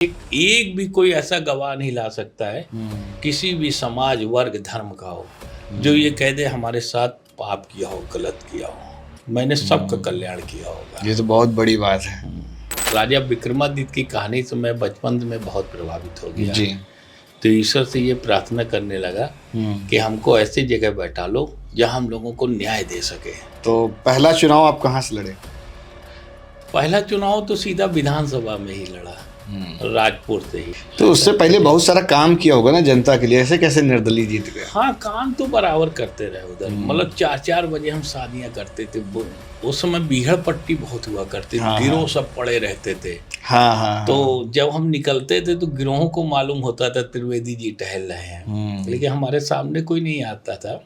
एक भी कोई ऐसा गवाह नहीं ला सकता है किसी भी समाज वर्ग धर्म का हो जो ये कह दे हमारे साथ पाप किया हो, गलत किया हो। मैंने सबका कल्याण किया होगा। ये तो बहुत बड़ी बात है। राजा विक्रमादित्य की कहानी से मैं बचपन में बहुत प्रभावित हो गया जी। तो ईश्वर से ये प्रार्थना करने लगा कि हमको ऐसी जगह बैठा लो जहाँ हम लोगों को न्याय दे सके। तो पहला चुनाव आप कहाँ से लड़े? पहला चुनाव तो सीधा विधानसभा में ही लड़ा, राजपुर से ही। तो उससे पहले बहुत सारा काम किया होगा ना जनता के लिए, ऐसे कैसे निर्दलीय जीत गए? हाँ, काम तो बराबर करते रहे उधर। मतलब 4-4 बजे हम शादियां करते थे। उस समय बीहड़ पट्टी बहुत हुआ करती थी। हाँ, गिरोह सब पड़े रहते थे। हाँ। तो जब हम निकलते थे तो गिरोहों को मालूम होता था त्रिवेदी जी टहल रहे हैं, लेकिन हमारे सामने कोई नहीं आता था।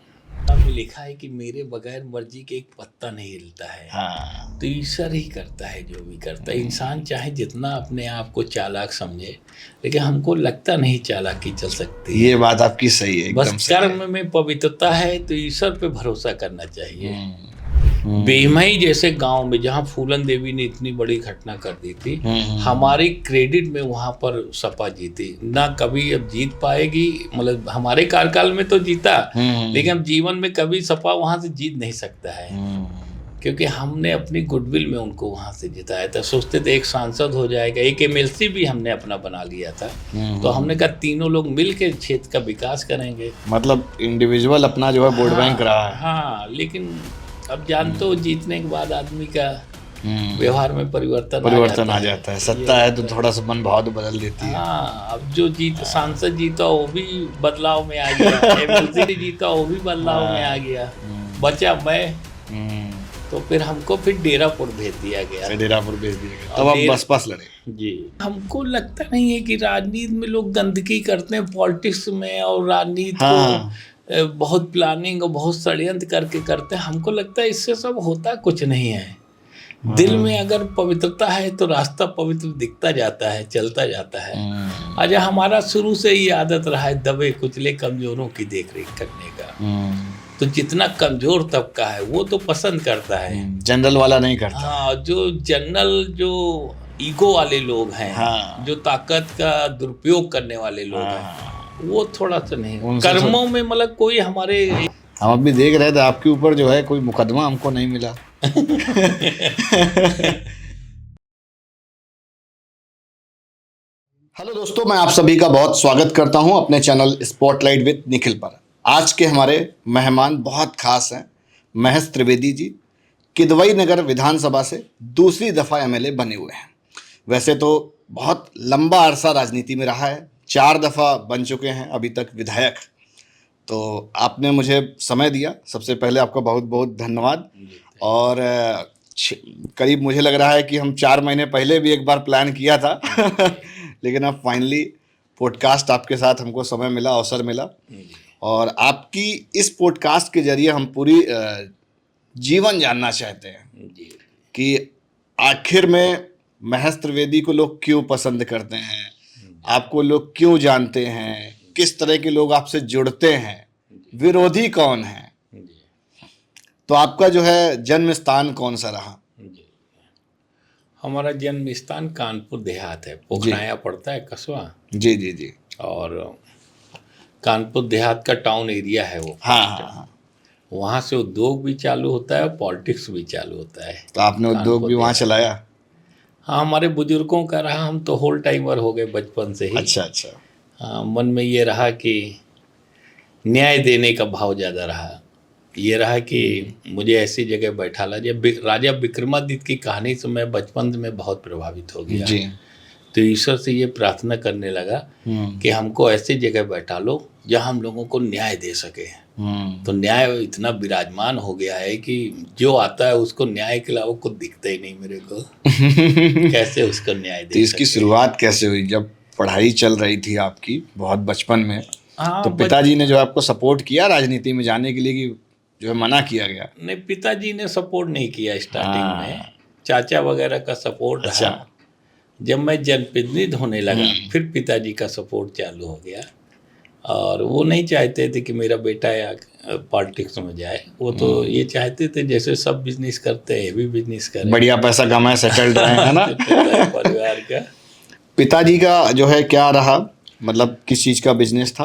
में लिखा है कि मेरे बगैर मर्जी के एक पत्ता नहीं हिलता है। हाँ। तो ईश्वर ही करता है जो भी करता है। इंसान चाहे जितना अपने आप को चालाक समझे, लेकिन हमको लगता नहीं चालाकी चल सकती। ये बात आपकी सही है, बस एकदम सही है। कर्म में पवित्रता है तो ईश्वर पे भरोसा करना चाहिए। बेमई जैसे गांव में जहां फूलन देवी ने इतनी बड़ी घटना कर दी थी, हमारी क्रेडिट में वहां पर सपा जीती ना। कभी अब जीत पाएगी, मतलब हमारे कार्यकाल में तो जीता, लेकिन अब जीवन में कभी सपा वहां से जीत नहीं सकता है, क्योंकि हमने अपनी गुडविल में उनको वहां से जिताया था। सोचते थे एक सांसद हो जाएगा, एक एमएलसी भी हमने अपना बना लिया था। तो हमने कहा तीनों लोग मिल के क्षेत्र का विकास करेंगे। मतलब इंडिविजुअल अपना जो है वोट बैंक रहा है। हाँ, लेकिन अब जानते हो जीतने के बाद आदमी का व्यवहार में परिवर्तन आ जाता है। सत्ता है तो थोड़ा सा मन भाव तो बदल देती है। हाँ, अब जो सांसद जीता वो भी बदलाव में आ गया, एमएलसी जीता वो भी बदलाव में आ गया, बचा मैं। तो फिर हमको डेरापुर भेज दिया गया। तब आप बसपा से लड़े? जी। हमको लगता नहीं है कि राजनीति में लोग गंदगी करते हैं, पॉलिटिक्स में और राजनीति को बहुत प्लानिंग और बहुत षड्यंत्र करके करते हैं। हमको लगता है इससे सब होता कुछ नहीं है। दिल में अगर पवित्रता है तो रास्ता पवित्र दिखता जाता है, चलता जाता है। आज हमारा शुरू से ही आदत रहा है दबे कुचले कमजोरों की देख रेख करने का। तो जितना कमजोर तबका है वो तो पसंद करता है, जनरल वाला नहीं करता। हाँ, जो जनरल जो ईगो वाले लोग हैं, जो ताकत का दुरुपयोग करने वाले लोग हैं, वो थोड़ा सा नहीं। कर्मों में मतलब कोई हमारे, हम अभी देख रहे थे आपके ऊपर जो है कोई मुकदमा हमको नहीं मिला। हेलो दोस्तों, मैं आप सभी का बहुत स्वागत करता हूं अपने चैनल स्पॉटलाइट विद निखिल पर। आज के हमारे मेहमान बहुत खास हैं। महेश त्रिवेदी जी किदवई नगर विधानसभा से दूसरी दफ़ा एमएलए बने हुए हैं। वैसे तो बहुत लंबा अरसा राजनीति में रहा है, 4 दफ़ा बन चुके हैं अभी तक विधायक। तो आपने मुझे समय दिया, सबसे पहले आपका बहुत बहुत धन्यवाद। और करीब मुझे लग रहा है कि हम 4 महीने पहले भी एक बार प्लान किया था लेकिन अब फाइनली पॉडकास्ट आपके साथ हमको समय मिला, अवसर मिला। और आपकी इस पॉडकास्ट के जरिए हम पूरी जीवन जानना चाहते हैं कि आखिर में महेश त्रिवेदी को लोग क्यों पसंद करते हैं, आपको लोग क्यों जानते हैं, किस तरह के लोग आपसे जुड़ते हैं, विरोधी कौन है। तो आपका जो है जन्म स्थान कौन सा रहा? हमारा जन्म स्थान कानपुर देहात है, पोखराया पड़ता है कस्बा। जी। और कानपुर देहात का टाउन एरिया है वो। हाँ। वहाँ से उद्योग भी चालू होता है और पॉलिटिक्स भी चालू होता है। तो आपने उद्योग भी वहाँ चलाया? हाँ, हमारे बुजुर्गों का रहा। हम तो होल टाइमर हो गए बचपन से ही। अच्छा। हाँ, मन में ये रहा कि न्याय देने का भाव ज़्यादा रहा। ये रहा कि मुझे ऐसी जगह बैठा ला। जब राजा विक्रमादित्य की कहानी से मैं बचपन में बहुत प्रभावित हो गया। जी। तो ईश्वर से ये प्रार्थना करने लगा कि हमको ऐसी जगह बैठा लो जहाँ हम लोगों को न्याय दे सके। तो न्याय इतना विराजमान हो गया है कि जो आता है उसको न्याय के अलावा कुछ दिखता ही नहीं मेरे को। कैसे उसको न्याय दे। तो इसकी शुरुआत कैसे हुई? जब पढ़ाई चल रही थी आपकी बहुत बचपन में, तो पिताजी ने जो आपको सपोर्ट किया राजनीति में जाने के लिए कि जो है मना किया गया? नहीं, पिताजी ने सपोर्ट नहीं किया स्टार्टिंग में। चाचा वगैरह का सपोर्ट रहा। जब मैं जनप्रतिनिधि होने लगा फिर पिताजी का सपोर्ट चालू हो गया। और वो नहीं चाहते थे कि मेरा बेटा या पॉलिटिक्स में जाए। वो तो ये चाहते थे जैसे सब बिजनेस करते हैं भी बिजनेस करें, बढ़िया पैसा कमाए, सेटल्ड रहे, है ना। परिवार का। पिताजी का जो है क्या रहा, मतलब किस चीज़ का बिजनेस था?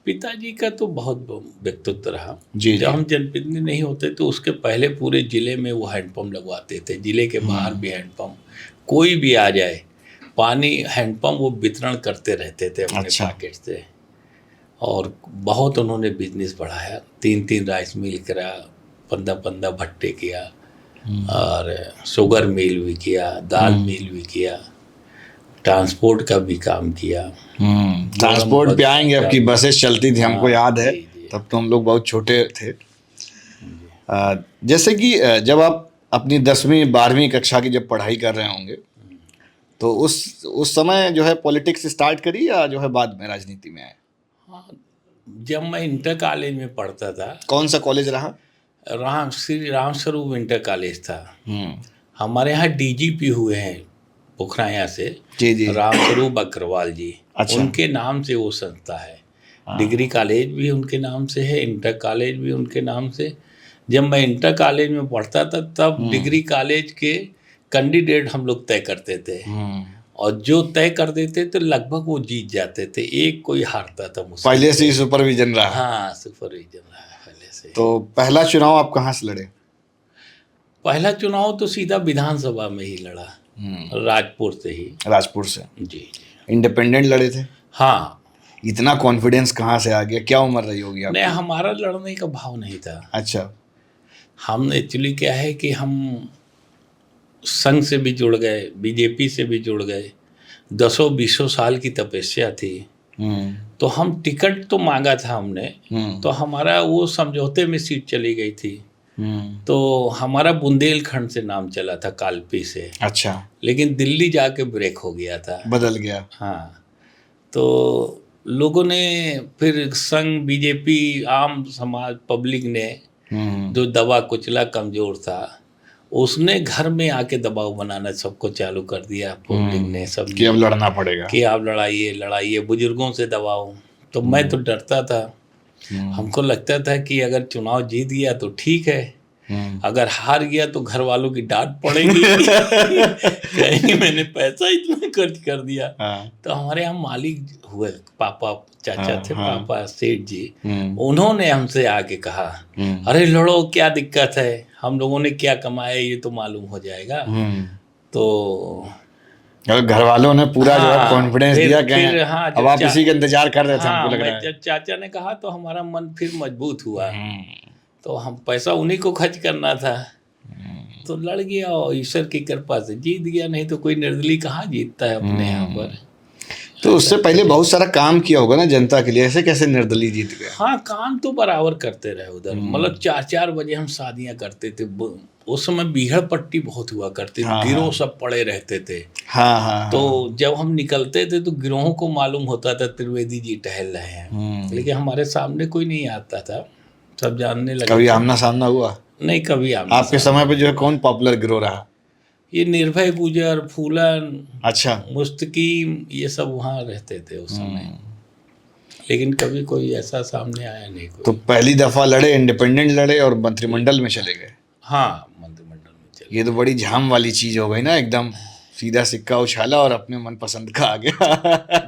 पिताजी का तो बहुत व्यक्तित्व रहा। जी जब जी। हम जनप्रतिनिधि नहीं होते तो उसके पहले पूरे जिले में वो हैंडपम्प लगवाते थे, जिले के बाहर भी हैंडपम्प, कोई भी आ जाए पानी हैंडपम्प वो वितरण करते रहते थे अपने अच्छा। पॉकेट से। और बहुत उन्होंने बिजनेस बढ़ाया, 3 राइस मिल करा, 15 भट्टे किया, और शुगर मिल भी किया, दाल मिल भी किया, ट्रांसपोर्ट का भी काम किया। ट्रांसपोर्ट पे आएंगे, आपकी बसेस चलती थी, हमको याद है। जी, जी। तब तो हम लोग बहुत छोटे थे। जैसे कि जब आप अपनी 10वीं 12वीं कक्षा की जब पढ़ाई कर रहे होंगे, तो उस समय जो है पॉलिटिक्स स्टार्ट करी या जो है बाद में राजनीति में आए? हाँ, जब मैं इंटर कॉलेज में पढ़ता था, कौन सा कॉलेज रहा? श्री राम स्वरूप इंटर कॉलेज था। हमारे यहाँ डीजीपी हुए हैं पोखराया से, जी जी। राम स्वरूप अग्रवाल जी। अच्छा। उनके नाम से वो संस्था है। डिग्री कॉलेज भी उनके नाम से है, इंटर कॉलेज भी उनके नाम से। जब मैं इंटर कॉलेज में पढ़ता था तब डिग्री कॉलेज के कैंडिडेट हम लोग तय करते थे, और जो तय कर देते तो लगभग वो जीत जाते थे, एक कोई हारता था मुश्किल पहले से ही सुपरविजन रहा? हाँ, सुपरविजन रहा है पहले से। तो पहला चुनाव आप कहाँ से लड़े? पहला चुनाव तो सीधा विधानसभा में ही लड़ा, राजपुर से ही। राजपुर से? जी जी। इंडिपेंडेंट लड़े थे? हाँ। इतना कॉन्फिडेंस कहाँ से आ गया? क्या उम्र रही होगी आपकी? नहीं, हमारा लड़ने का भाव नहीं था। अच्छा। हम एक्चुअली क्या है कि हम संघ से भी जुड़ गए, बीजेपी से भी जुड़ गए, 10-20 साल की तपस्या थी। तो हम टिकट तो मांगा था हमने, तो हमारा वो समझौते में सीट चली गई थी। तो हमारा बुंदेलखंड से नाम चला था, कालपी से। अच्छा। लेकिन दिल्ली जाके ब्रेक हो गया था, बदल गया। हाँ। तो लोगों ने फिर संघ, बीजेपी, आम समाज, पब्लिक ने जो दबा कुचला कमजोर था, उसने घर में आके दबाव बनाना सबको चालू कर दिया। पब्लिक ने, सब कि अब लड़ना पड़ेगा, कि आप लड़ाइए, बुजुर्गों से दबाओ। तो मैं तो डरता था। हमको लगता था कि अगर चुनाव जीत गया तो ठीक है, अगर हार गया तो घर वालों की डांट पड़ेगी कहेंगे मैंने पैसा इतना खर्च कर दिया। तो हमारे यहाँ मालिक हुए पापा, चाचा थे पापा, सेठ जी, उन्होंने हमसे आके कहा, अरे लड़ो, क्या दिक्कत है, हम लोगों ने क्या कमाया ये तो मालूम हो जाएगा। तो घर वालों ने पूरा जो है कॉन्फिडेंस दिया कि हाँ, अब आप इसी का इंतजार कर रहे थे। हाँ, हमको लग रहा है। जब चाचा ने कहा तो हमारा मन फिर मजबूत हुआ। तो हम पैसा उन्हीं को खर्च करना था, तो लड़ गया और ईश्वर की कृपा से जीत गया। नहीं तो कोई निर्दलीय कहाँ जीतता है अपने यहाँ पर। तो उससे पहले बहुत सारा काम किया होगा ना जनता के लिए, ऐसे कैसे निर्दलीय जीत गया? हाँ, काम तो बराबर करते रहे उधर। मतलब 4-4 बजे हम शादियां करते थे। उस समय बीहड़ पट्टी बहुत हुआ करती थी, गिरोह सब पड़े रहते थे। तो जब हम निकलते थे तो गिरोहों को मालूम होता था त्रिवेदी जी टहल रहे हैं, लेकिन हमारे सामने कोई नहीं आता था, सब जानने लगे। कभी आमना सामना हुआ? नहीं, कभी आमना। आपके समय पे जो है कौन पॉपुलर गिरोह रहा? ये निर्भय गुजर, फूलन, अच्छा, मुस्तकीम, ये सब वहाँ रहते थे उस समय। लेकिन कभी कोई ऐसा सामने आया नहीं कोई। तो पहली दफा लड़े, इंडिपेंडेंट लड़े और मंत्रिमंडल में चले गए। हाँ, मंत्रिमंडल में चले। ये तो बड़ी झाम वाली चीज हो गई ना, एकदम सीधा सिक्का उछाला और अपने मनपसंद का आ गया।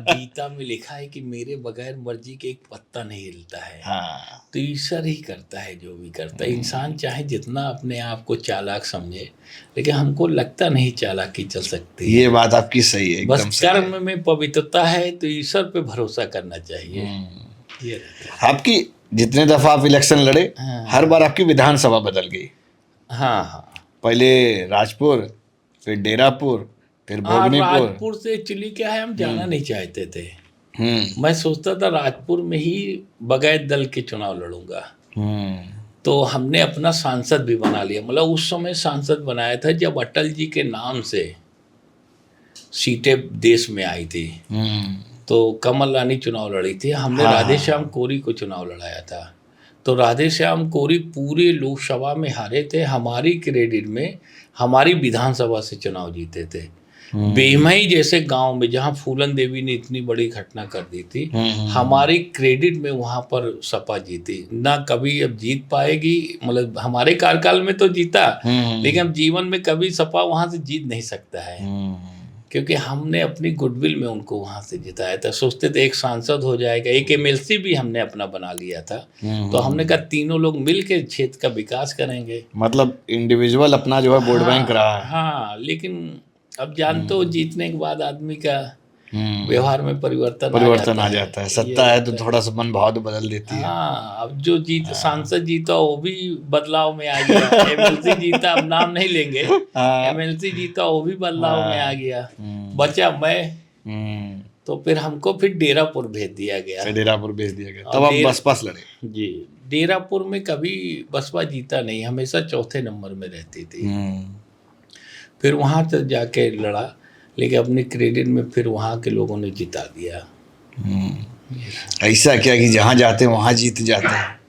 गीता में लिखा है कि मेरे बगैर मर्जी के एक पत्ता नहीं हिलता है। हाँ। तो ईश्वर ही करता है जो भी करता है। इंसान चाहे जितना अपने आप को चालाक समझे, लेकिन हमको लगता नहीं चालाकी चल सकती। ये बात आपकी सही है, एकदम बस कर्म में पवित्रता है तो ईश्वर पे भरोसा करना चाहिए। ये आपकी जितने दफा आप इलेक्शन लड़े, हर बार आपकी विधानसभा बदल गई। हाँ। पहले राजपुर, फिर डेरापुर, फिर भोगनीपुर। राजपुर से एक्चुअली क्या है, हम जाना नहीं चाहते थे। मैं सोचता था राजपुर में ही बगैर दल के चुनाव लड़ूंगा। तो हमने अपना सांसद भी बना लिया। मतलब उस समय सांसद बनाया था जब अटल जी के नाम से सीटें देश में आई थी। तो कमल रानी चुनाव लड़ी थी, हमने राधेश्याम कोरी को चुनाव लड़ाया था। तो राधेश्याम कोरी पूरे लोकसभा में हारे थे, हमारी क्रेडिट में हमारी विधानसभा से चुनाव जीते थे। बेमई जैसे गांव में जहां फूलन देवी ने इतनी बड़ी घटना कर दी थी, हमारी क्रेडिट में वहां पर सपा जीती ना। कभी अब जीत पाएगी, मतलब हमारे कार्यकाल में तो जीता, लेकिन अब जीवन में कभी सपा वहां से जीत नहीं सकता है, क्योंकि हमने अपनी गुडविल में उनको वहाँ से जिताया था। सोचते थे एक सांसद हो जाएगा, एक एमएलसी भी हमने अपना बना लिया था। तो हमने कहा तीनों लोग मिल के क्षेत्र का विकास करेंगे। मतलब इंडिविजुअल अपना जो है वोट बैंक रहा है। हाँ, लेकिन अब जानते हो जीतने के बाद आदमी का व्यवहार में परिवर्तन आ जाता है। सत्ता है तो थोड़ा सा मन भाव तो बदल देती है। हाँ, अब जो सांसद जीता वो भी बदलाव में आ गया। एमएलसी जीता, अब नाम नहीं लेंगे, एमएलसी जीता वो भी बदलाव में आ गया। बचा मैं, तो फिर हमको फिर डेरापुर भेज दिया गया। डेरापुर भेज दिया गया, तब आप बसपा से लड़े? जी, डेरापुर में कभी बसपा जीता नहीं, हमेशा चौथे नंबर में रहती थी। फिर वहाँ से जाके लड़ा, लेकिन अपने क्रेडिट में फिर वहाँ के लोगों ने जिता दिया। ऐसा क्या कि जहाँ जाते हैं वहाँ जीत जाते हैं?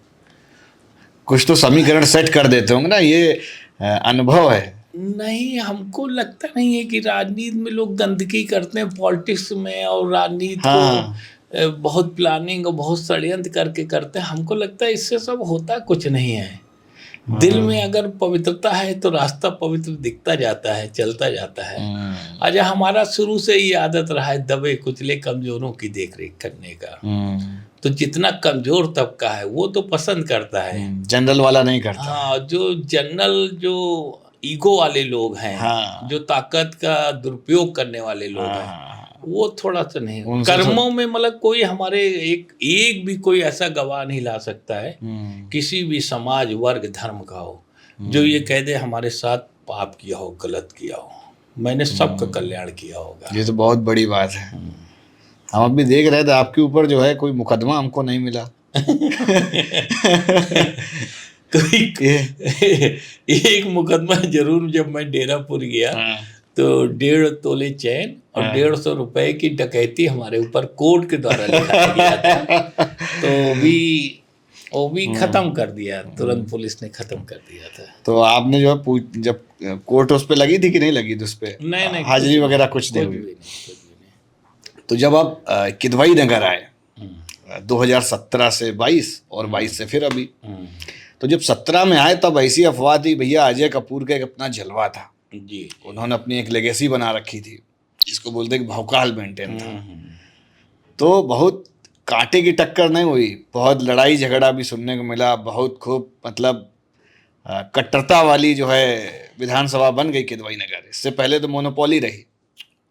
कुछ तो समीकरण सेट कर देते होंगे ना, ये अनुभव है। नहीं, हमको लगता नहीं है कि राजनीति में लोग गंदगी करते हैं, पॉलिटिक्स में और राजनीति को बहुत प्लानिंग और बहुत षड्यंत्र करके करते हैं। हमको लगता है इससे सब होता कुछ नहीं है। दिल में अगर पवित्रता है तो रास्ता पवित्र दिखता जाता है, चलता जाता है। अच्छा, हमारा शुरू से ही आदत रहा है दबे कुचले कमजोरों की देखरेख करने का। तो जितना कमजोर तबका है वो तो पसंद करता है, जनरल वाला नहीं करता। हाँ, जो जनरल, जो ईगो वाले लोग हैं, जो ताकत का दुरुपयोग करने वाले लोग हैं, वो थोड़ा सा नहीं। कर्मों में मतलब कोई हमारे एक भी कोई ऐसा गवाह नहीं ला सकता है किसी भी समाज, वर्ग, धर्म का हो, जो ये कह दे हमारे साथ पाप किया हो, गलत किया हो, मैंने सबका कल्याण किया होगा। ये तो बहुत बड़ी बात है। हम अभी देख रहे थे आपके ऊपर जो है कोई मुकदमा हमको नहीं मिला। एक मुकदमा जरूर, जब मैं डेरापुर गया तो 1.5 तोले चैन और 150 रुपए की डकैती हमारे ऊपर कोर्ट के द्वारा लिखा गया था। तो वो भी खत्म कर दिया, तुरंत पुलिस ने खत्म कर दिया था। तो आपने जो है जब कोर्ट उस पे लगी थी कि नहीं लगी थी उस पे? नहीं, हाजिरी वगैरह कुछ नहीं हुई। तो जब आप किदवई नगर आए 2017 से 22 और 22 से फिर अभी, तो जब 17 में आए तब ऐसी अफवाह थी भैया अजय कपूर का एक अपना जलवा था जी, उन्होंने अपनी एक लेगेसी बना रखी थी जिसको बोलते हैं भौकाल मेंटेन था। तो बहुत कांटे की टक्कर नहीं हुई, बहुत लड़ाई झगड़ा भी सुनने को मिला, बहुत खूब मतलब कट्टरता वाली जो है विधानसभा बन गई किदवई नगर। इससे पहले तो मोनोपोली रही।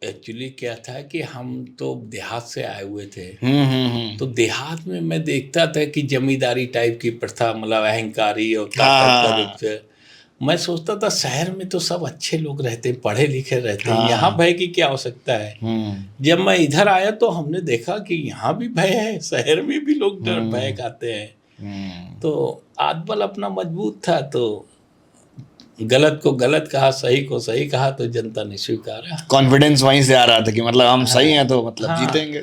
एक्चुअली क्या था कि हम तो देहात से आए हुए थे। तो देहात में मैं देखता था कि जमींदारी टाइप की प्रथा, मतलब अहंकारी और ताकत का रूप से। मैं सोचता था शहर में तो सब अच्छे लोग रहते हैं, पढ़े लिखे रहते हैं, यहाँ भय की क्या आवश्यकता है। जब मैं इधर आया तो हमने देखा कि यहाँ भी भय है, शहर में भी लोग डर भय खाते हैं। तो आत्मबल अपना मजबूत था, तो गलत को गलत कहा, सही को सही कहा, तो जनता ने स्वीकारा। कॉन्फिडेंस वहीं से आ रहा था कि मतलब हम सही हैं तो मतलब जीतेंगे।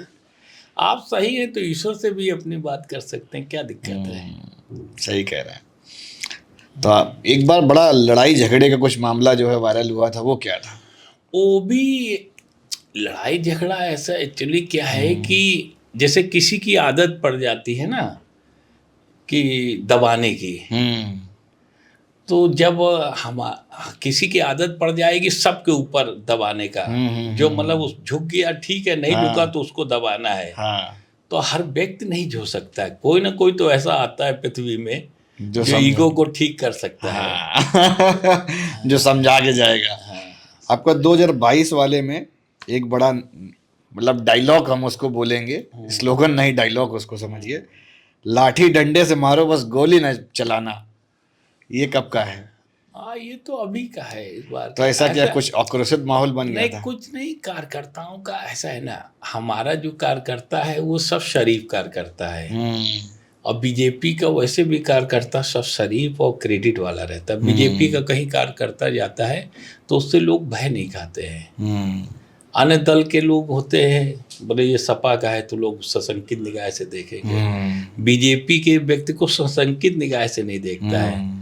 आप सही हैं तो ईश्वर से भी अपनी बात कर सकते हैं, क्या दिक्कत है। सही कह रहे हैं। तो एक बार बड़ा लड़ाई झगड़े का कुछ मामला जो है वायरल हुआ था, वो क्या था? वो भी लड़ाई झगड़ा ऐसा एक्चुअली क्या है कि जैसे किसी की आदत पड़ जाती है ना कि दबाने की, तो जब हम किसी की आदत पड़ जाएगी सबके ऊपर दबाने का, जो मतलब उस झुक गया ठीक है, नहीं झुका तो उसको दबाना है। तो हर व्यक्ति नहीं झुक सकता है, कोई ना कोई तो ऐसा आता है पृथ्वी में जो ईगो को ठीक कर सकता है, जो समझा के जाएगा। आपका 2022 वाले में एक बड़ा मतलब डायलॉग, हम उसको बोलेंगे स्लोगन नहीं, डायलॉग उसको समझिए, लाठी डंडे से मारो बस गोली न चलाना, ये कब का है? ये तो अभी का है इस बार। तो ऐसा क्या कुछ आक्रोशित माहौल बन गया था? नहीं, कुछ नहीं, कार्यकर्ताओं का ऐसा है ना, हमारा जो कार्यकर्ता है वो सब शरीफ कार्यकर्ता है, और बीजेपी का वैसे भी कार्यकर्ता सब शरीफ और क्रेडिट वाला रहता है। बीजेपी का कहीं कार्यकर्ता जाता है तो उससे लोग भय नहीं खाते हैं। अन्य दल के लोग होते हैं, बोले ये सपा का है तो लोग सशंकित निगाह से देखेंगे, बीजेपी के व्यक्ति को सशंकित निगाह से नहीं देखता है।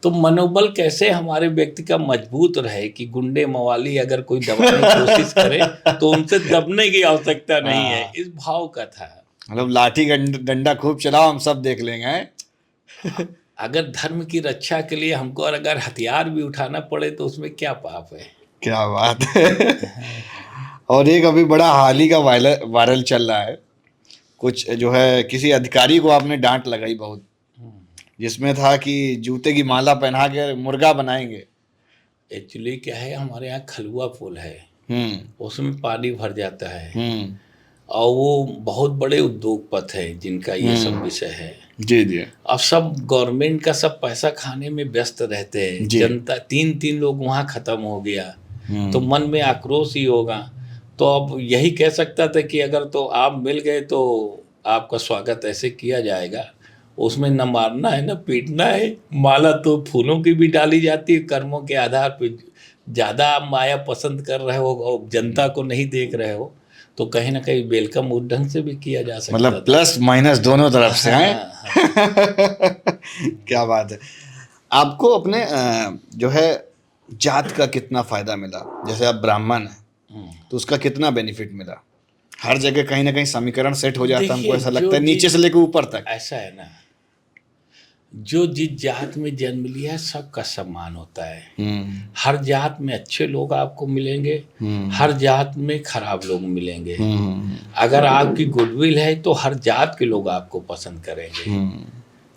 तो मनोबल कैसे हमारे व्यक्ति का मजबूत रहे कि गुंडे मवाली अगर कोई दबाने की कोशिश करे तो उनसे दबने की आवश्यकता नहीं है, इस भाव का था। मतलब लाठी डंडा खूब चलाओ, हम सब देख लेंगे। अगर धर्म की रक्षा के लिए हमको अगर हथियार भी उठाना पड़े तो उसमें क्या पाप है? क्या बात है। और एक अभी बड़ा हाल ही का वायरल चल रहा है, कुछ जो है किसी अधिकारी को आपने डांट लगाई बहुत, जिसमें था कि जूते की माला पहना के मुर्गा बनाएंगे। एक्चुअली क्या है, हमारे यहाँ खलुआ पुल है, हम्म उसमें पानी भर जाता है हम्म और वो बहुत बड़े उद्योगपति हैं जिनका ये सब विषय है। जी जी अब सब गवर्नमेंट का सब पैसा खाने में व्यस्त रहते हैं, जी। जनता 3-3 लोग वहाँ खत्म हो गया तो हम्म मन में आक्रोश ही होगा। तो अब यही कह सकता था कि अगर तो आप मिल गए तो आपका स्वागत ऐसे किया जाएगा, उसमें न मारना है न पीटना है। माला तो फूलों की भी डाली जाती है कर्मों के आधार पर। ज़्यादा आप माया पसंद कर रहे हो और जनता को नहीं देख रहे हो तो कहीं ना कहीं वेलकम उस ढंग से भी किया जा सकता मतलब प्लस माइनस दोनों तरफ से हैं। हाँ। क्या बात है। आपको अपने जो है जात का कितना फायदा मिला, जैसे आप ब्राह्मण हैं तो उसका कितना बेनिफिट मिला? हर जगह कहीं ना कहीं समीकरण सेट हो जाता है, हमको ऐसा लगता है, नीचे से लेकर ऊपर तक। ऐसा है ना, जो जिस जात में जन्म लिया है सबका सम्मान होता है। हर जात में अच्छे लोग आपको मिलेंगे, हर जात में खराब लोग मिलेंगे। अगर आपकी गुडविल है तो हर जात के लोग आपको पसंद करेंगे।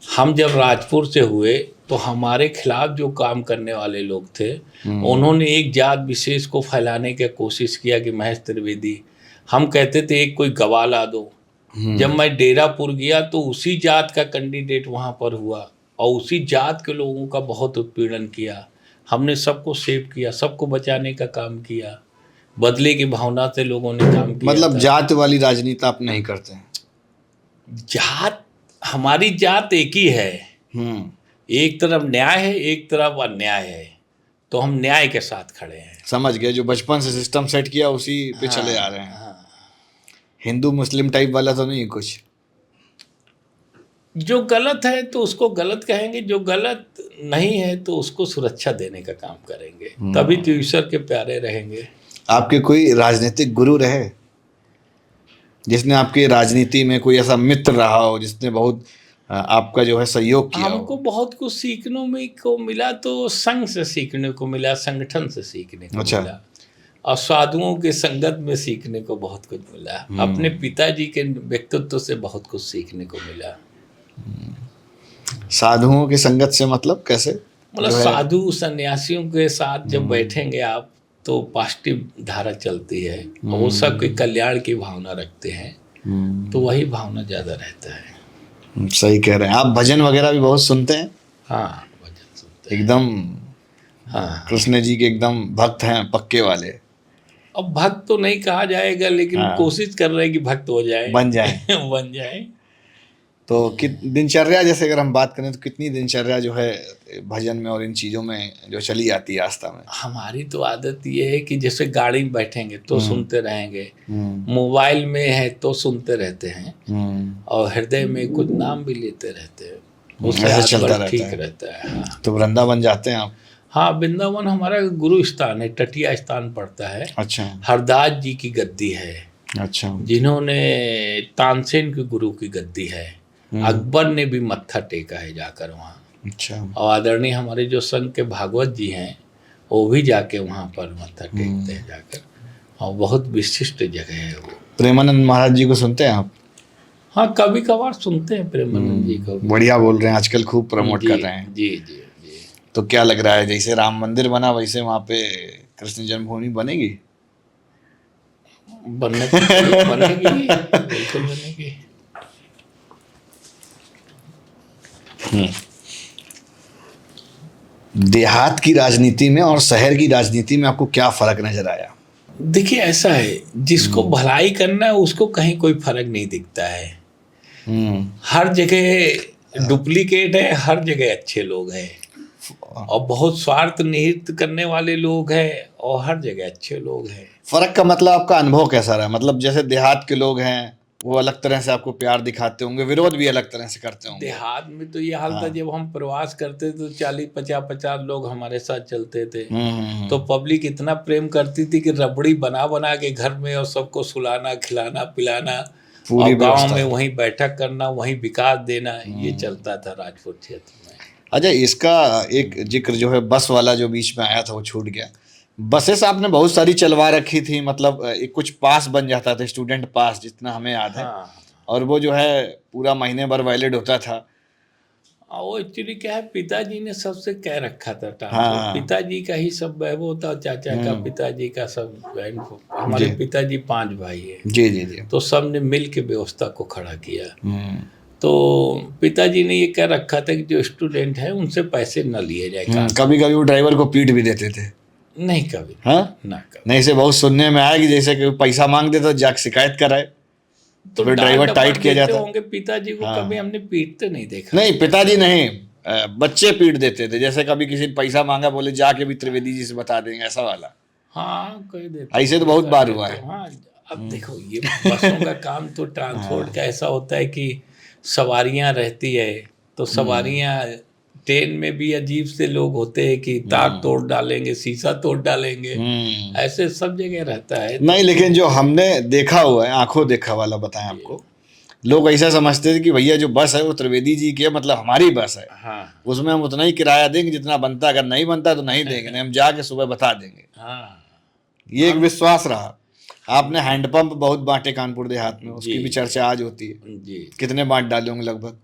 हम जब राजपुर से हुए तो हमारे खिलाफ जो काम करने वाले लोग थे उन्होंने एक जात विशेष को फैलाने की कोशिश किया कि महेश त्रिवेदी, हम कहते थे एक कोई गवाह ला दो। जब मैं डेरापुर गया तो उसी जात का कैंडिडेट वहाँ पर हुआ और उसी जात के लोगों का बहुत उत्पीड़न किया। हमने सबको सेव किया, सबको बचाने का काम किया, बदले की भावना से लोगों ने काम किया। मतलब जात वाली राजनीति आप नहीं करते हैं? जात, हमारी जात एक ही है। एक तरफ न्याय है, एक तरफ अन्याय है, तो हम न्याय के साथ खड़े हैं। समझ गए, जो बचपन से सिस्टम सेट किया उसी पे चले आ रहे हैं। हिंदू मुस्लिम टाइप वाला तो नहीं कुछ? जो गलत है तो उसको गलत कहेंगे, जो गलत नहीं है तो उसको सुरक्षा देने का काम करेंगे, तभी तो ईश्वर के प्यारे रहेंगे। आपके कोई राजनीतिक गुरु रहे जिसने आपकी राजनीति में कोई ऐसा मित्र रहा हो जिसने बहुत आपका जो है सहयोग किया? हमको बहुत कुछ सीखने को मिला, तो संघ से सीखने को मिला, संगठन से सीखने को मिला, और साधुओं के संगत में सीखने को बहुत कुछ मिला। अपने पिताजी के व्यक्तित्व से बहुत कुछ सीखने को मिला। साधुओं की संगत से मतलब कैसे? मतलब साधु सन्यासियों के साथ जब बैठेंगे आप तो पॉजिटिव धारा चलती है और वो सबके कल्याण की भावना रखते हैं, तो वही भावना ज़्यादा रहता है। सही कह रहे हैं आप। भजन वगैरह भी बहुत सुनते हैं? हाँ, भजन सुनते हैं एकदम। हाँ, कृष्ण जी के एकदम भक्त हैं पक्के वाले। अब भक्त तो नहीं कहा जाएगा, लेकिन कोशिश कर रहे हैं कि भक्त हो जाए, बन जाए बन जाए। तो दिनचर्या, जैसे अगर हम बात करें तो कितनी दिनचर्या जो है भजन में और इन चीज़ों में जो चली आती है आस्था में? हमारी तो आदत ये है कि जैसे गाड़ी में बैठेंगे तो सुनते रहेंगे, मोबाइल में है तो सुनते रहते हैं, और हृदय में कुछ नाम भी लेते रहते हैं, उससे चलता रहता ठीक रहता है। हाँ। तो वृंदावन जाते हैं आप? हाँ, वृंदावन हमारा गुरु स्थान है, टटिया स्थान पड़ता है। अच्छा। हरदास जी की गद्दी है। अच्छा। जिन्होंने तानसेन के गुरु की गद्दी है। अकबर ने भी मत्था टेका है जाकर वहाँ। अच्छा। और आदरणीय हमारे जो संघ के भागवत जी हैं वो भी जाके वहाँ पर मत्था टेकते हैं जाकर, और बहुत विशिष्ट जगह है वो। प्रेमानंद महाराज जी को सुनते हैं आप? हाँ, कभी कभार सुनते हैं प्रेमानंद जी को। बढ़िया बोल रहे हैं, आजकल खूब प्रमोट कर रहे हैं। जी जी जी। तो क्या लग रहा है, जैसे राम मंदिर बना वैसे वहाँ पे कृष्ण जन्मभूमि बनेगी? बनेगी, बिल्कुल बनेगी। देहात की राजनीति में और शहर की राजनीति में आपको क्या फर्क नजर आया? देखिए, ऐसा है, जिसको भलाई करना है उसको कहीं कोई फर्क नहीं दिखता है। हर जगह डुप्लीकेट है, हर जगह अच्छे लोग हैं, और बहुत स्वार्थ निहित करने वाले लोग हैं, और हर जगह अच्छे लोग हैं। फर्क का मतलब आपका अनुभव कैसा रहा? मतलब जैसे देहात के लोग हैं वो अलग तरह से आपको प्यार दिखाते होंगे, विरोध भी अलग तरह से करते होंगे। देहात में तो ये हाल था, जब हम प्रवास करते तो 40-50 लोग हमारे साथ चलते थे, तो पब्लिक इतना प्रेम करती थी कि रबड़ी बना बना के घर में और सबको सुलाना, खिलाना, पिलाना, और गाँव में वहीं बैठक करना, वहीं विकास देना, ये चलता था राजपुर क्षेत्र में। अच्छा, इसका एक जिक्र जो है बस वाला जो बीच में आया था वो छूट गया, बसेस आपने बहुत सारी चलवा रखी थी, मतलब एक कुछ पास बन जाता था, स्टूडेंट पास जितना हमें याद है, हाँ, और वो जो है पूरा महीने भर वैलिड होता था। वो एक्चुअली क्या है, पिताजी ने सबसे कह रखा था ट्रांसपोर्ट, हाँ। पिताजी का ही सब है, वो था चाचा का, पिताजी का सब हमारे जी। पिताजी 5 भाई है, जी जी जी। तो सब ने मिल के व्यवस्था को खड़ा किया। तो पिताजी ने ये कह रखा था कि जो स्टूडेंट है उनसे पैसे न लिए जाए काम। कभी कभी वो ड्राइवर को पीट भी देते थे। नहीं कभी, हाँ, ना कभी। नहीं से बहुत सुनने में आया कि जैसे कि पैसा मांग देता तो जाके शिकायत कराए, तो फिर ड्राइवर टाइट किया देते जाता। होंगे पिताजी को, हाँ। कभी हमने पीटते नहीं देखा। नहीं, पिताजी नहीं, बच्चे पीट देते थे, जैसे कभी किसी ने पैसा मांगा, बोले जाके भी त्रिवेदी जी से बता देंगे, ऐसा वाला। हाँ, कह देते ऐसे तो होंगे, बहुत कर बार देते हुआ है। हो। हाँ, अब देखो ये बसों का काम तो ट्रांसपोर्ट का ऐसा होता है कि सवारियां रहती है, तो सवारियां ट्रेन में भी अजीब से लोग होते हैं कि तार तोड़ डालेंगे, शीशा तोड़ डालेंगे, ऐसे सब जगह रहता है। नहीं, लेकिन जो हमने देखा हुआ है, आंखों देखा वाला बताएं आपको, लोग ऐसा समझते थे कि भैया जो बस है वो त्रिवेदी जी की है, मतलब हमारी बस है, हाँ, उसमें हम उतना ही किराया देंगे जितना बनता है, अगर नहीं बनता तो नहीं देंगे, नहीं हम जाके सुबह बता देंगे। हाँ, ये एक विश्वास रहा। आपने हैंडपंप बहुत बांटे कानपुर देहात में, उसकी जी, भी चर्चा आज होती है। जी। कितने बांट डाले होंगे लगभग?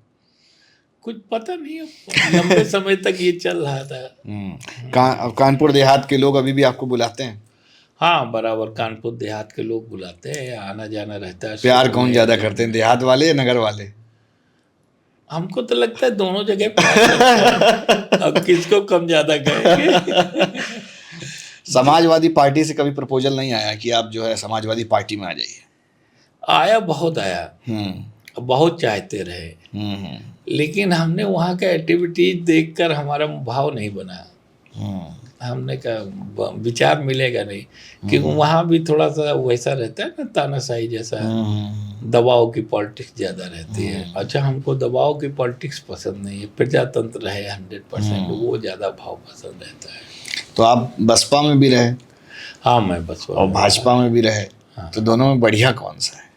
कुछ पता नहीं, अब लंबे समय तक ये चल रहा था। कानपुर देहात के लोग अभी भी आपको बुलाते हैं? हाँ, बराबर कानपुर देहात के लोग बुलाते हैं, आना जाना रहता है। प्यार सुबह कौन में, ज्यादा करते हैं, देहात वाले या नगर वाले? हमको तो लगता है दोनों जगह प्यार करते हैं। अब किसको कम ज्यादा कहेंगे। समाजवादी पार्टी से कभी प्रपोजल नहीं आया कि आप जो है समाजवादी पार्टी में आ जाइए? आया, बहुत आया, बहुत चाहते रहे, लेकिन हमने वहाँ का एक्टिविटीज देखकर हमारा भाव नहीं बना। हमने कहा विचार मिलेगा नहीं, क्योंकि वहाँ भी थोड़ा सा वैसा रहता है ना, तानाशाही जैसा, दबाव की पॉलिटिक्स ज़्यादा रहती है। अच्छा, हमको दबाव की पॉलिटिक्स पसंद नहीं है, प्रजातंत्र है 100%, वो ज़्यादा भाव पसंद रहता है। तो आप बसपा में भी रहे? हाँ, मैं बसपा और भाजपा में भी रहे। हाँ। तो दोनों में बढ़िया कौन सा है?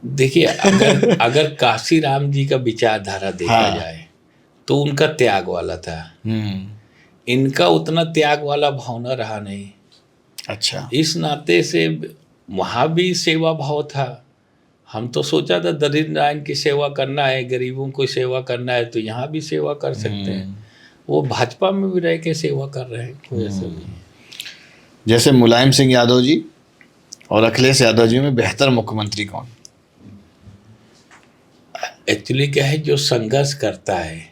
देखिए, अगर काशीराम जी का विचारधारा देखा जाए तो उनका त्याग वाला था, इनका उतना त्याग वाला भावना रहा नहीं। अच्छा। इस नाते से वहाँ भी सेवा भाव था। हम तो सोचा था दरिद्र नारायण की सेवा करना है, गरीबों को सेवा करना है, तो यहाँ भी सेवा कर सकते हैं। वो भाजपा में भी रह के सेवा कर रहे हैं, कोई ऐसा नहीं है। जैसे मुलायम सिंह यादव जी और अखिलेश यादव जी में बेहतर मुख्यमंत्री कौन? एक्चुअली क्या है, जो संघर्ष करता है,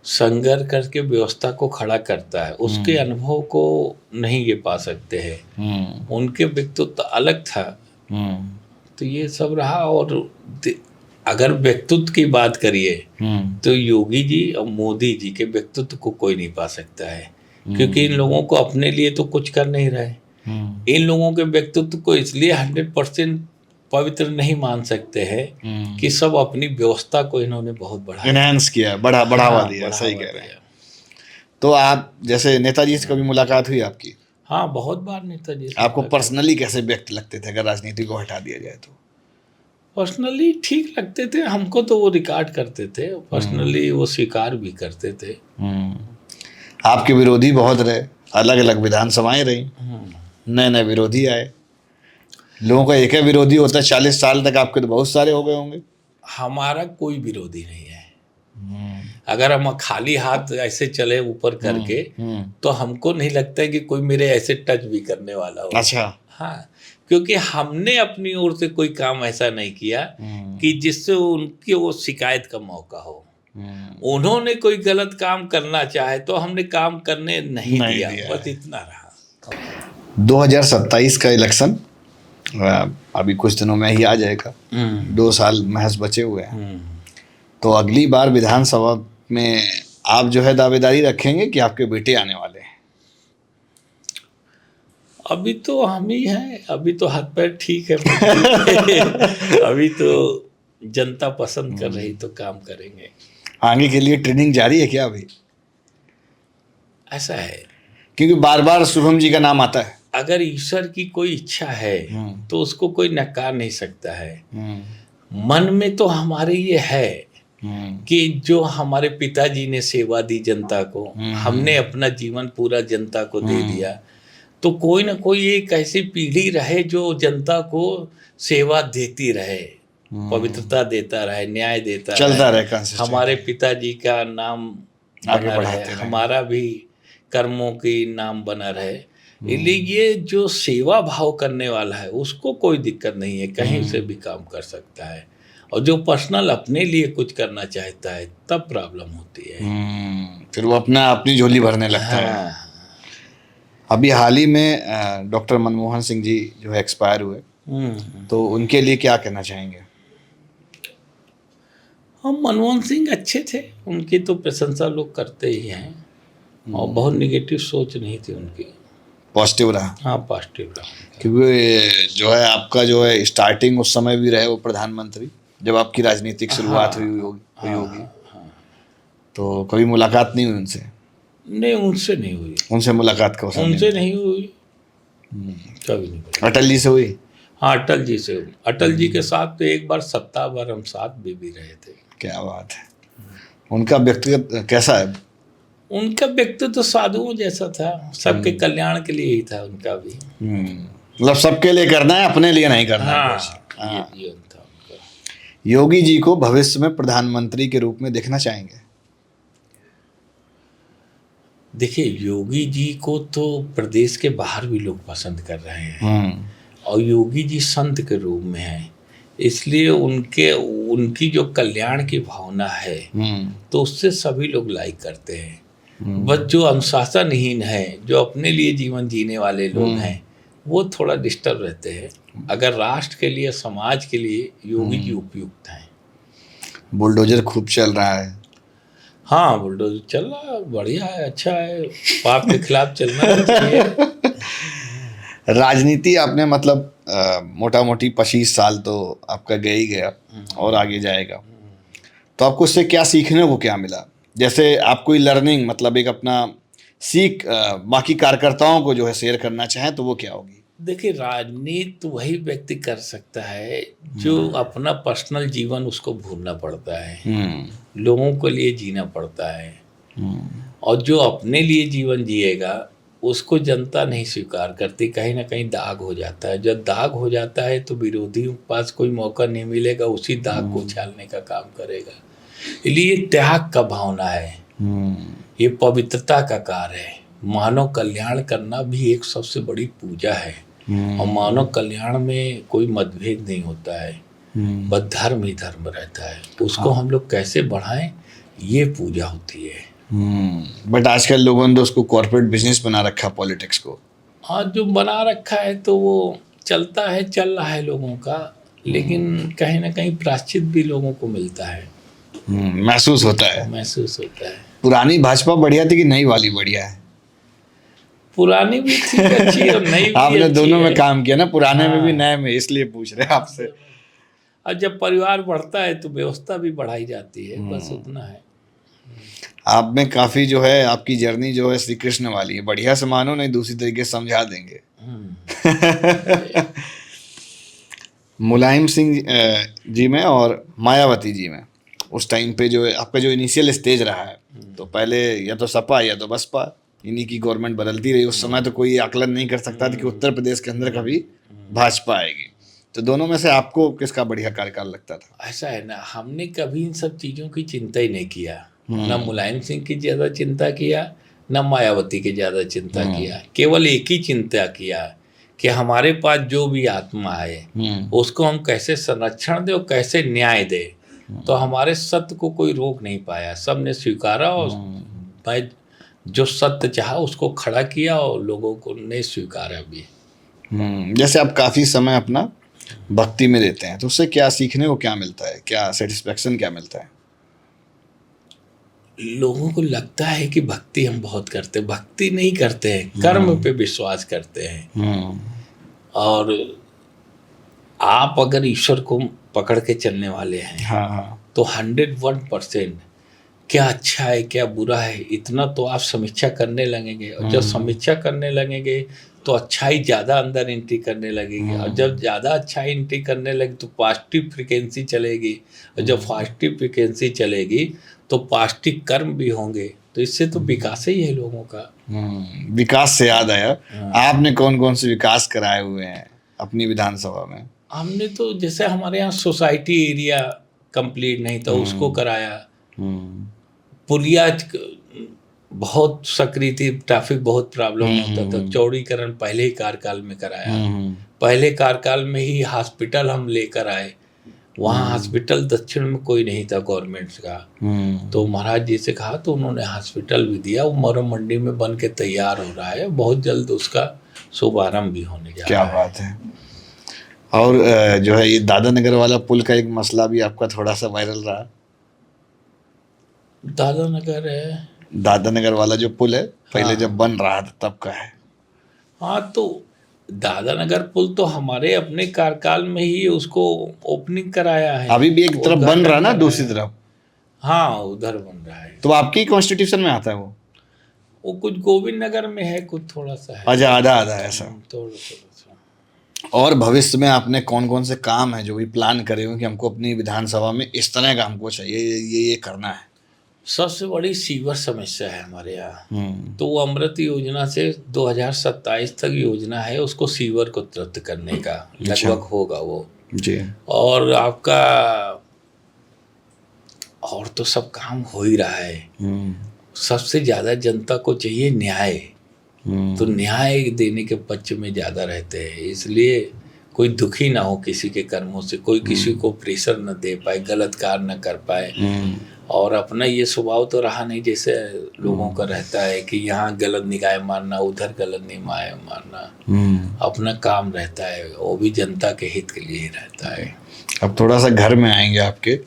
संघर्ष करके व्यवस्था को खड़ा करता है, उसके अनुभव को नहीं ये पा सकते हैं। उनके व्यक्तित्व अलग था, तो ये सब रहा। और अगर व्यक्तित्व की बात करिए तो योगी जी और मोदी जी के व्यक्तित्व को कोई नहीं पा सकता है, क्योंकि इन लोगों को अपने लिए तो कुछ कर नहीं रहे। इन लोगों के व्यक्तित्व को इसलिए 100% पवित्र नहीं मान सकते हैं कि सब अपनी व्यवस्था को इन्होंने बहुत एनहांस किया, बढ़ावा दिया। सही कह रहे हैं। तो आप जैसे नेताजी से कभी मुलाकात हुई आपकी? हाँ, बहुत बार नेताजी से। आपको पर्सनली कैसे व्यक्ति लगते थे, अगर राजनीति को हटा दिया जाए तो? पर्सनली ठीक लगते थे हमको, तो वो रिकॉर्ड करते थे, पर्सनली वो स्वीकार भी करते थे। आपके विरोधी बहुत रहे, अलग अलग विधानसभाएं रही, नए नए विरोधी आए। लोगों का एक है विरोधी होता है, 40 साल तक आपके तो बहुत सारे हो गए होंगे। हमारा कोई विरोधी नहीं है। अगर हम खाली हाथ ऐसे चले ऊपर करके, तो हमको नहीं लगता है कि कोई मेरे ऐसे टच भी करने वाला हो। अच्छा। हाँ, क्योंकि हमने अपनी ओर से कोई काम ऐसा नहीं किया कि जिससे उनकी वो शिकायत का मौका हो। उन्होंने कोई गलत काम करना चाहे तो हमने काम करने नहीं दिया, बस इतना रहा। 2027 का इलेक्शन अभी कुछ दिनों में ही आ जाएगा, 2 साल महज बचे हुए हैं। तो अगली बार विधानसभा में आप जो है दावेदारी रखेंगे कि आपके बेटे आने वाले हैं? अभी तो हम ही हैं, अभी तो हाथ पैर ठीक है। अभी तो जनता पसंद कर रही तो काम करेंगे। आगे के लिए ट्रेनिंग जारी है क्या अभी? ऐसा है, क्योंकि बार बार शुभम जी का नाम आता है। अगर ईश्वर की कोई इच्छा है तो उसको कोई नकार नहीं सकता है। मन में तो हमारे ये है कि जो हमारे पिताजी ने सेवा दी जनता को, हमने अपना जीवन पूरा जनता को दे दिया, तो कोई ना कोई एक ऐसी पीढ़ी रहे जो जनता को सेवा देती रहे, पवित्रता देता रहे, न्याय देता चलता रहे, consistent। हमारे पिताजी का नाम आगे बना बढ़ाते रहे, रहे। हमारा भी कर्मों की नाम बना रहे। इसलिए ये जो सेवा भाव करने वाला है उसको कोई दिक्कत नहीं है, कहीं से भी काम कर सकता है। और जो पर्सनल अपने लिए कुछ करना चाहता है तब प्रॉब्लम होती है। फिर वो अपनी झोली भरने लगता है। हाँ। अभी हाल ही में डॉक्टर मनमोहन सिंह जी जो है एक्सपायर हुए, तो उनके लिए क्या कहना चाहेंगे? हम मनमोहन सिंह अच्छे थे, उनकी तो प्रशंसा लोग करते ही हैं, और बहुत निगेटिव सोच नहीं थी उनकी, पॉजिटिव रहा। हाँ पॉजिटिव रहा। क्योंकि जो है आपका जो है स्टार्टिंग उस समय भी रहे वो प्रधानमंत्री, जब आपकी राजनीतिक शुरुआत हुई होगी, तो कभी मुलाकात नहीं हुई उनसे? नहीं, उनसे नहीं हुई, उनसे मुलाकात का अवसर उनसे नहीं हुई, कभी नहीं हुई। अटल जी से हुई? हाँ अटल जी से हुई। अटल जी के साथ तो एक बार 7 बार हम साथ भी रहे थे। क्या बात है। उनका व्यक्तिगत कैसा है? उनका व्यक्तित्व तो साधुओं जैसा था, सबके कल्याण के लिए ही था उनका भी। मतलब सबके लिए करना है, अपने लिए नहीं करना है। हाँ, ये जीवन था उनका। योगी जी को भविष्य में प्रधानमंत्री के रूप में देखना चाहेंगे? देखिए, योगी जी को तो प्रदेश के बाहर भी लोग पसंद कर रहे हैं, और योगी जी संत के रूप में हैं, इसलिए उनकी जो कल्याण की भावना है तो उससे सभी लोग लाइक करते हैं। बस जो अनुशासनहीन है, जो अपने लिए जीवन जीने वाले लोग हैं, वो थोड़ा डिस्टर्ब रहते हैं। अगर राष्ट्र के लिए, समाज के लिए योगी जी उपयुक्त हैं। बुलडोजर खूब चल रहा है। हाँ, बुलडोजर चल रहा है, बढ़िया है, अच्छा है, पाप के खिलाफ चलना चाहिए। राजनीति आपने मतलब मोटा मोटी 25 साल तो आपका गया ही गया और आगे जाएगा, तो आपको उससे क्या सीखने को क्या मिला? जैसे आप कोई लर्निंग, मतलब एक अपना सीख बाकी कार्यकर्ताओं को जो है शेयर करना चाहें तो वो क्या होगी? देखिए, राजनीति तो वही व्यक्ति कर सकता है जो अपना पर्सनल जीवन उसको भूलना पड़ता है, लोगों के लिए जीना पड़ता है, और जो अपने लिए जीवन जिएगा उसको जनता नहीं स्वीकार करती, कहीं ना कहीं दाग हो जाता है। जब दाग हो जाता है तो विरोधियों के पास कोई मौका नहीं मिलेगा, उसी दाग को उछालने का काम करेगा। इसलिए त्याग का भावना है, ये पवित्रता का कार्य है। मानव कल्याण करना भी एक सबसे बड़ी पूजा है, और मानव कल्याण में कोई मतभेद नहीं होता है, बस धर्म ही धर्म रहता है। उसको हम लोग कैसे बढ़ाएं, ये पूजा होती है। बट आजकल लोगों ने तो उसको कॉर्पोरेट बिजनेस बना रखा, पॉलिटिक्स को। हाँ, जो बना रखा है तो वो चलता है, चल रहा है लोगों का, लेकिन कहीं ना कहीं प्रायश्चित भी लोगों को मिलता है, महसूस होता है। पुरानी भाजपा बढ़िया थी कि नई वाली बढ़िया है? पुरानी भी ठीक अच्छी है और नई भी आपने अच्छी दोनों है। में काम किया ना, पुराने में भी नए में, इसलिए पूछ रहे हैं आपसे। और जब परिवार बढ़ता है तो व्यवस्था भी बढ़ाई जाती है, बस उतना है। आप में काफी जो है आपकी जर्नी जो है श्री कृष्ण वाली है, बढ़िया से मानो, नहीं दूसरी तरीके से समझा देंगे। मुलायम सिंह जी में और मायावती जी में उस टाइम पे जो है आपका जो इनिशियल स्टेज रहा है, तो पहले या तो सपा या तो बसपा, इन्हीं की गवर्नमेंट बदलती रही। उस समय तो कोई आकलन नहीं कर सकता था कि उत्तर प्रदेश के अंदर कभी भाजपा आएगी। तो दोनों में से आपको किसका बढ़िया कार्यकाल लगता था? ऐसा है ना, हमने कभी इन सब चीज़ों की चिंता ही नहीं किया, ना मुलायम सिंह की ज़्यादा चिंता किया, ना मायावती की ज़्यादा चिंता किया। केवल एक ही चिंता किया कि हमारे पास जो भी आत्मा है उसको हम कैसे संरक्षण दें और कैसे न्याय दें। तो हमारे सत्य को कोई रोक नहीं पाया, सब ने स्वीकारा, और मैं जो सत्य चाहा उसको खड़ा किया और लोगों को ने स्वीकारा भी। जैसे आप काफ़ी समय अपना भक्ति में देते हैं, तो उससे क्या सीखने को क्या मिलता है, क्या सेटिस्फेक्शन क्या मिलता है? लोगों को लगता है कि भक्ति हम बहुत करते, भक्ति नहीं करते हैं, कर्म पे विश्वास करते हैं। और आप अगर ईश्वर को पकड़ के चलने वाले हैं तो 101% क्या अच्छा है क्या बुरा है, इतना तो आप समीक्षा करने लगेंगे, और जब समीक्षा करने लगेंगे तो अच्छाई ज़्यादा अंदर एंट्री करने लगेगी, और जब ज़्यादा अच्छाई एंट्री करने लगी तो पॉजिटिव फ्रिक्वेंसी चलेगी, और जब पॉजिटिव फ्रिक्वेंसी चलेगी तो पॉजिटिव कर्म भी होंगे, तो इससे तो विकास ही है लोगों का। विकास से याद आया, आपने कौन कौन से विकास कराए हुए हैं अपनी विधानसभा में? हमने तो जैसे हमारे यहाँ सोसाइटी एरिया कंप्लीट नहीं था, उसको कराया। पुलिया बहुत सक्रिय थी, ट्रैफिक बहुत प्रॉब्लम होता था, चौड़ीकरण पहले ही कार्यकाल में कराया। पहले कार्यकाल में ही हॉस्पिटल हम लेकर आए, वहाँ हॉस्पिटल दक्षिण में कोई नहीं था गवर्नमेंट का, तो महाराज जी से कहा तो उन्होंने हॉस्पिटल भी दिया। वो मोरम मंडी में बन के तैयार हो रहा है, बहुत जल्द उसका शुभारंभ भी होने जा रहा है। क्या बात है। और जो है ये दादा नगर वाला पुल का एक मसला भी आपका थोड़ा सा वायरल रहा। दादा नगर वाला जो पुल है, पहले जब बन रहा था तब का है। हाँ, तो दादा नगर पुल तो हमारे अपने कार्यकाल में ही उसको ओपनिंग कराया है। अभी भी एक तरफ बन रहा ना, दूसरी तरफ। हाँ, उधर बन रहा है। तो आपकी कॉन्स्टिट्यूशन में आता है वो कुछ गोविंद नगर में है, कुछ थोड़ा सा है। अच्छा, आधा आधा ऐसा। थोड़ा सा। और भविष्य में आपने कौन कौन से काम है जो भी प्लान करे हो कि हमको अपनी विधानसभा में इस तरह का हमको चाहिए, ये करना है? सबसे बड़ी सीवर समस्या है हमारे यहाँ। तो वो अमृत योजना से 2027 तक योजना है, उसको सीवर को रद्द करने का लगभग होगा वो जी। और आपका और तो सब काम हो ही रहा है। सबसे ज़्यादा जनता को चाहिए न्याय, तो न्याय देने के पक्ष में ज़्यादा रहते हैं, इसलिए कोई दुखी ना हो किसी के कर्मों से, कोई किसी को प्रेशर न दे पाए, गलत कार्य न कर पाए। और अपना ये स्वभाव तो रहा नहीं जैसे लोगों का रहता है कि यहाँ गलत निगाह मारना, उधर गलत निगाह मारना। अपना काम रहता है, वो भी जनता के हित के लिए ही रहता है। अब थोड़ा सा घर में आएंगे आपके,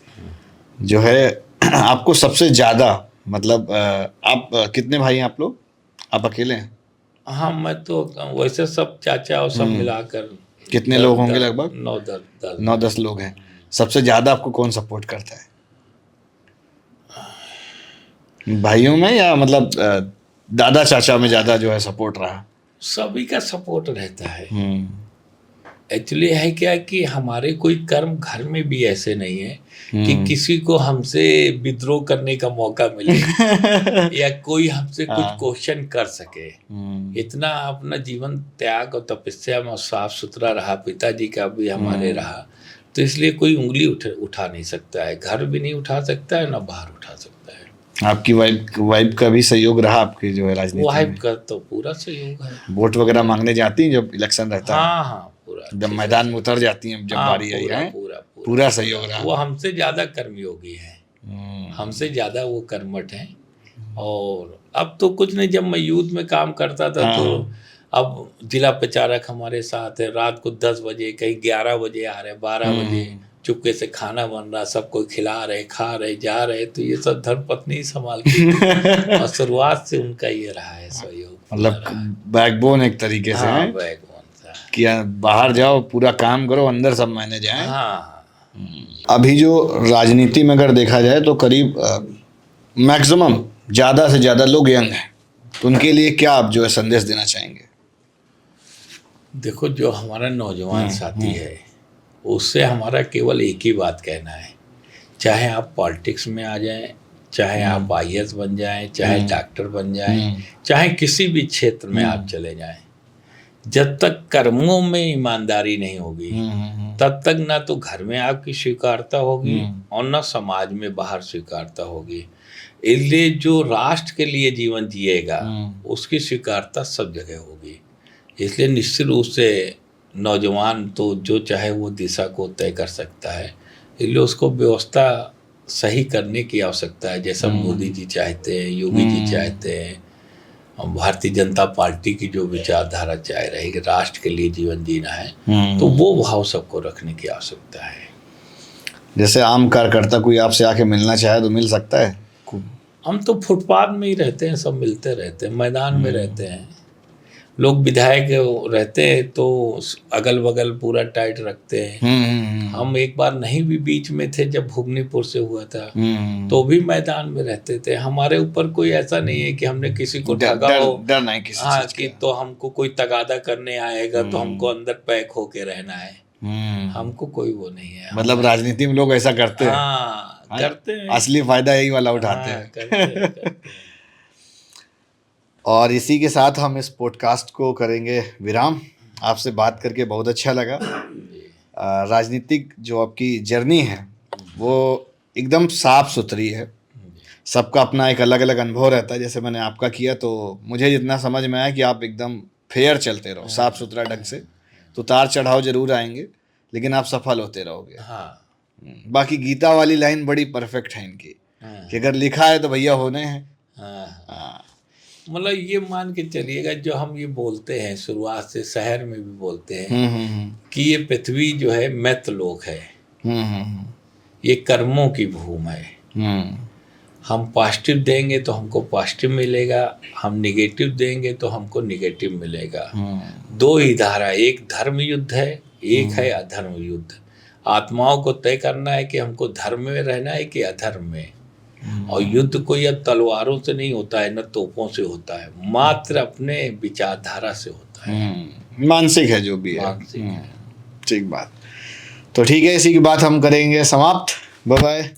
जो है आपको सबसे ज़्यादा मतलब आप कितने भाई हैं आप लोग? आप अकेले हैं? हाँ, मैं तो वैसे सब चाचा और सब मिलाकर कितने लोग होंगे? लगभग 9-10 लोग हैं। सबसे ज़्यादा आपको कौन सपोर्ट करता है भाइयों में, या मतलब दादा चाचा में ज़्यादा जो है सपोर्ट रहा? सभी का सपोर्ट रहता है। एक्चुअली है क्या कि हमारे कोई कर्म घर में भी ऐसे नहीं है कि किसी को हमसे विद्रोह करने का मौका मिले या कोई हमसे कुछ क्वेश्चन कर सके। इतना अपना जीवन त्याग और तपस्या में साफ सुथरा रहा, पिताजी का भी हमारे रहा, तो इसलिए कोई उंगली उठा नहीं सकता है, घर भी नहीं उठा सकता है, ना बाहर उठा सकता है। आपकी वाइफ का भी सहयोग रहा आपकी जो है राजनीति में? वाइफ का तो पूरा सहयोग है। वोट वगैरह मांगने जाती हैं जब इलेक्शन रहता है? हाँ, पूरा। जब मैदान में उतर जाती हैं, जब बारी आई है, पूरा सहयोग रहा। वो हमसे ज्यादा कर्मयोगी है, हमसे ज्यादा वो कर्मठ हैं। और अब तो कुछ नहीं, जब मैं यूथ में काम करता था तो अब जिला प्रचारक हमारे साथ है, रात को 10 बजे कहीं 11 बजे आ रहे, 12 बजे चुपके से खाना बन रहा, सबको खिला रहे, खा रहे, जा रहे, तो ये सब धर्मपत्नी संभालती और शुरुआत से उनका ये रहा है सहयोग। मतलब बैकबोन एक तरीके से है। बैकबोन कि बाहर जाओ, पूरा काम करो, अंदर सब मैनेज है। अभी जो राजनीति में अगर देखा जाए तो करीब मैक्सिमम ज़्यादा से ज़्यादा लोग यंग हैं, तो उनके लिए क्या आप जो है संदेश देना चाहेंगे? देखो, जो हमारा नौजवान साथी है उससे हमारा केवल एक ही बात कहना है, चाहे आप पॉलिटिक्स में आ जाएं, चाहे आप IAS बन जाएं, चाहे डॉक्टर बन जाएं, चाहे किसी भी क्षेत्र में आप चले जाएं, जब तक कर्मों में ईमानदारी नहीं होगी तब तक ना तो घर में आपकी स्वीकारता होगी और ना समाज में बाहर स्वीकारता होगी। इसलिए जो राष्ट्र के लिए जीवन जिएगा उसकी स्वीकारता सब जगह होगी। इसलिए निश्चित रूप से नौजवान तो जो चाहे वो दिशा को तय कर सकता है, इसलिए उसको व्यवस्था सही करने की आवश्यकता है, जैसा मोदी जी चाहते हैं, योगी जी चाहते हैं, भारतीय जनता पार्टी की जो विचारधारा चाह रही कि राष्ट्र के लिए जीवन जीना है, तो वो भाव सबको रखने की आवश्यकता है। जैसे आम कार्यकर्ता कोई आपसे आके मिलना चाहे तो मिल सकता है? हम तो फुटपाथ में ही रहते हैं, सब मिलते रहते हैं, मैदान में रहते हैं, लोग विधायक रहते हैं तो अगल बगल पूरा टाइट रखते हैं। हम एक बार नहीं भी बीच में थे जब भुगनीपुर से हुआ था, तो भी मैदान में रहते थे। हमारे ऊपर कोई ऐसा नहीं है कि हमने किसी को ठगा हो, डर नहीं किसी हाँ, चीज कि का। तो हमको कोई तगादा करने आएगा तो हमको अंदर पैक होके रहना है। हमको कोई वो नहीं है। मतलब राजनीति में लोग ऐसा करते हैं। हाँ, करते हैं। असली फायदा यही वाला उठाते हाँ, हैं। करते हैं। और इसी के साथ हम इस पॉडकास्ट को करेंगे विराम। आपसे बात करके बहुत अच्छा लगा। राजनीतिक जो आपकी जर्नी है वो एकदम साफ सुथरी है। सबका अपना एक अलग अलग अनुभव रहता है। जैसे मैंने आपका किया तो मुझे जितना समझ में आया कि आप एकदम फेयर चलते रहो, साफ सुथरा ढंग से। तो उतार चढ़ाव जरूर आएंगे लेकिन आप सफल होते रहोगे। हाँ, बाकी गीता वाली लाइन बड़ी परफेक्ट है इनकी, कि अगर लिखा है तो भैया होने हैं। हाँ। मतलब ये मान के चलिएगा, जो हम ये बोलते हैं शुरुआत से, शहर में भी बोलते हैं कि ये पृथ्वी जो है मैत्रलोक है, ये कर्मों की भूमि है। हम पॉजिटिव देंगे तो हमको पॉजिटिव मिलेगा, हम निगेटिव देंगे तो हमको निगेटिव मिलेगा। दो ही धारा, एक धर्म युद्ध है, एक है अधर्म युद्ध। आत्माओं को तय करना है कि हमको धर्म में रहना है कि अधर्म में। और युद्ध कोई अब तलवारों से नहीं होता है, न तोपों से होता है, मात्र अपने विचारधारा से होता है। मानसिक है जो भी है। मानसिक है। ठीक बात। तो ठीक है, इसी की बात हम करेंगे समाप्त। Bye bye.